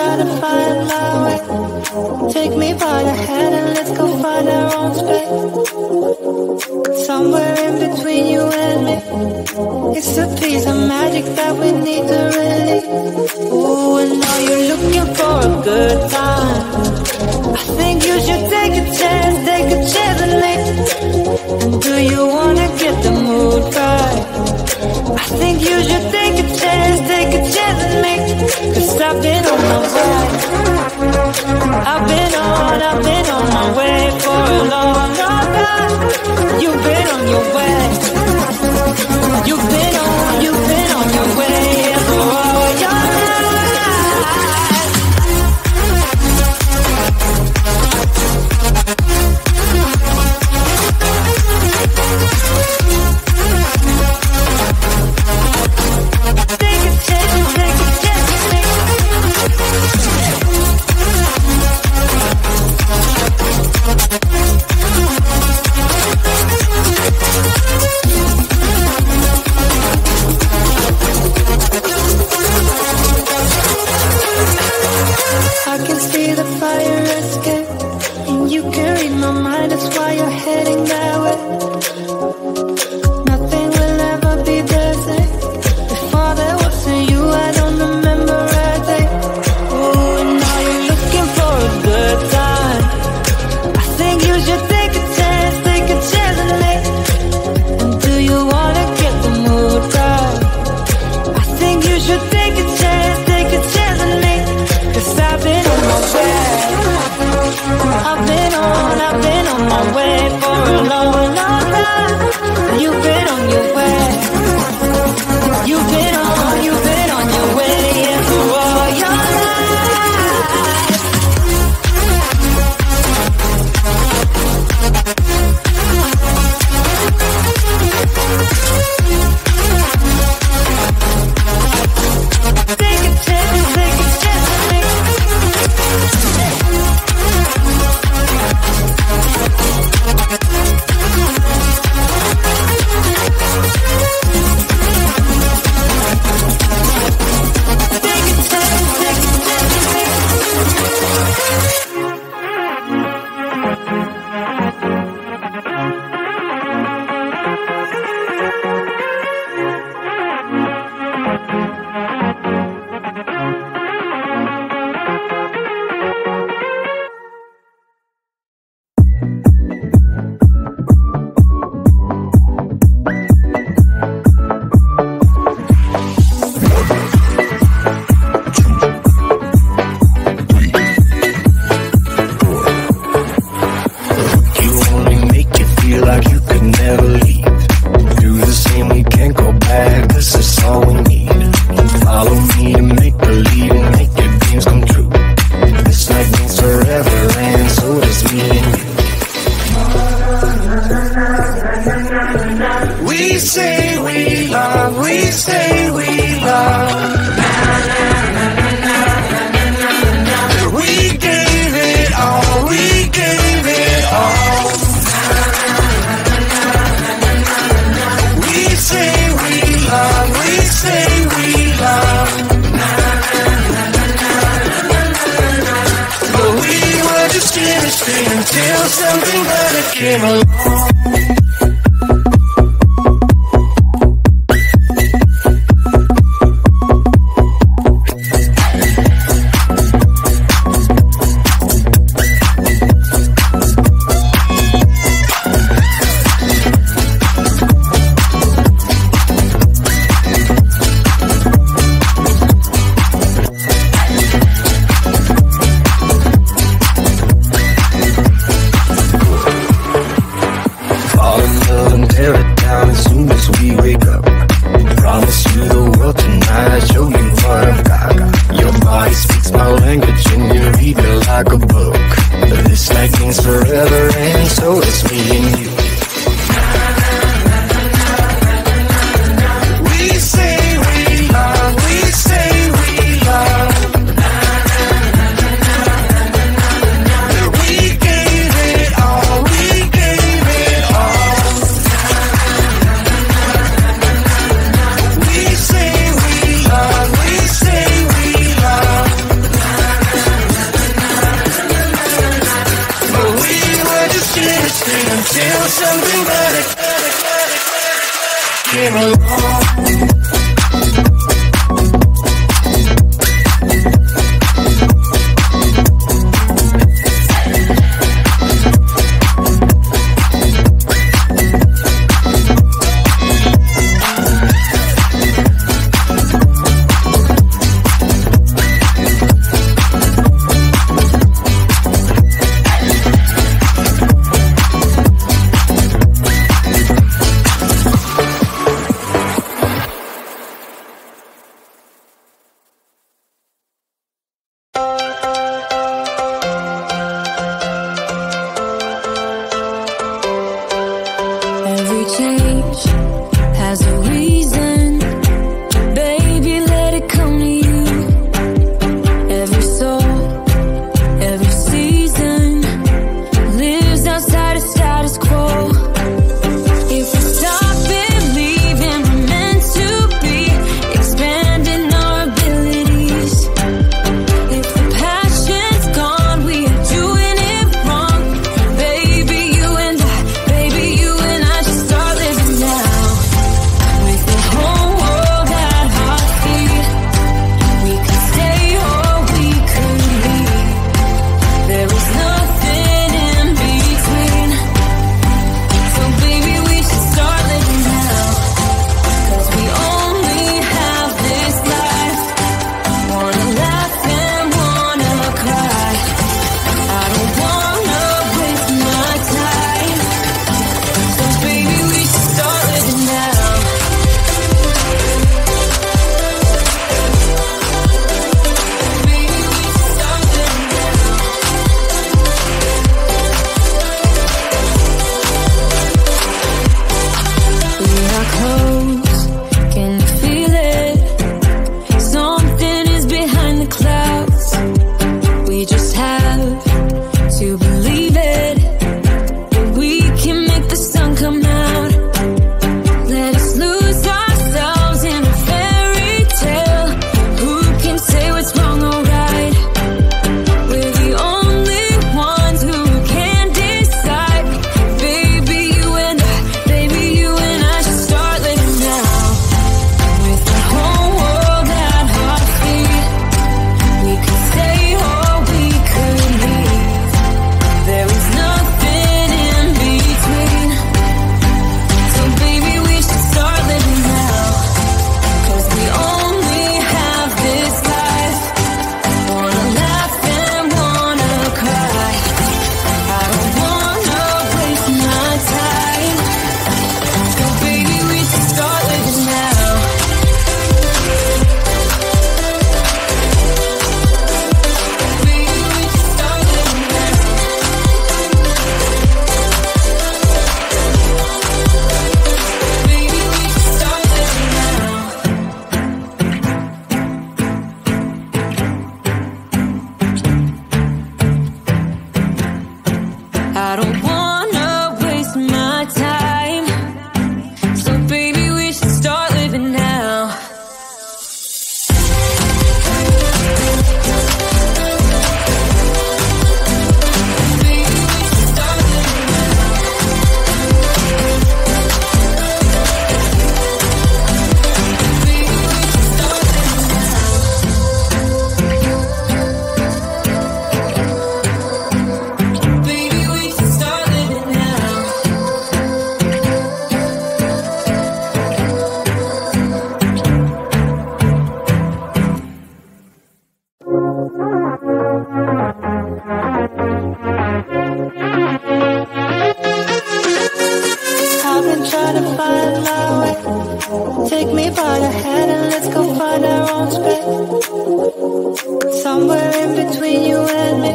try to find my way. Take me by the hand and let's go find our own space. Somewhere in between you and me, it's a piece of magic that we need to release. Ooh, and now you're looking for a good time. I think you should take a chance and make. And do you wanna get the mood right? I think you should take a chance and make. 'Cause I've been on my way. I've been on my way for a long, long time. You've been on your way. You've been on your way for all your life. Take a chance, take a chance. I can see the fire escape, and you can read my mind, that's why you're heading that way. Nothing will ever be the same. Before there wasn't you, I don't remember a day. Oh, and now you're looking for a good time. I think you should take a chance and make. And do you wanna get the mood right? I think you should take a chance and make. 'Cause I've been on my way. I've been on my way for a long, long time. You've been on your way. You've been on your way for all your life. Take a chance, make. Until something better came along. something better came along. Take me by the hand and let's go find our own space. Somewhere in between you and me.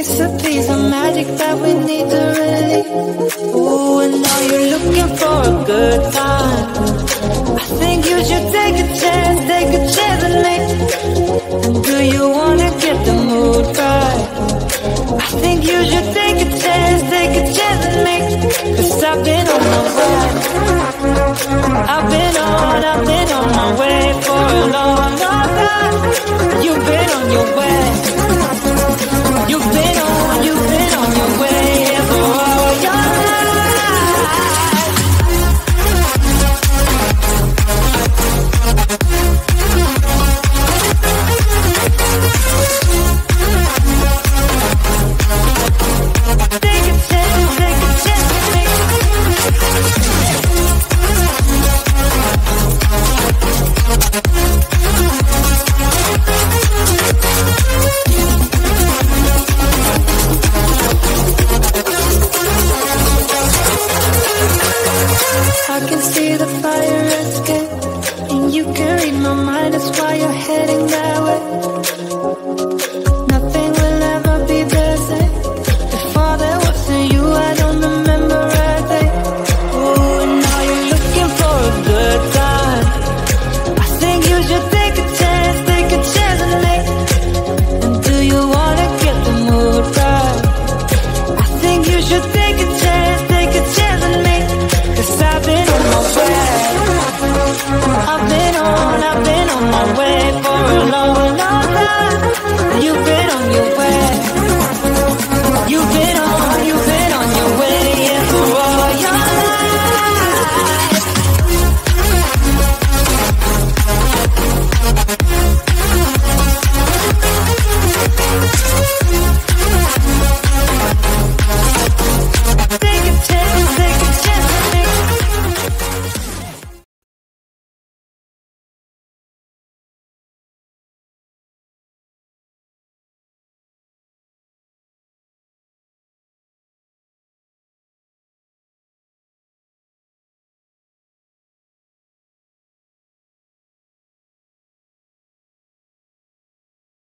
It's a piece of magic that we need to release. Ooh, and now you're looking for a good time. I think you should take a chance with me. And do you wanna get the mood right? I think you should take a chance with me. 'Cause I've been on my way. I've been on my way for a long, long time. You've been on your way. You've been on your way for all your life. think that way. Nothing will ever be the same. Before there wasn't you, I don't remember a day. Ooh, and now you're looking for a good time. I think you should take a chance on me. And do you wanna get the mood right? I think you should take a chance on me. 'Cause I've been on my way. I've been on my way for a long, long time. You've been on your way.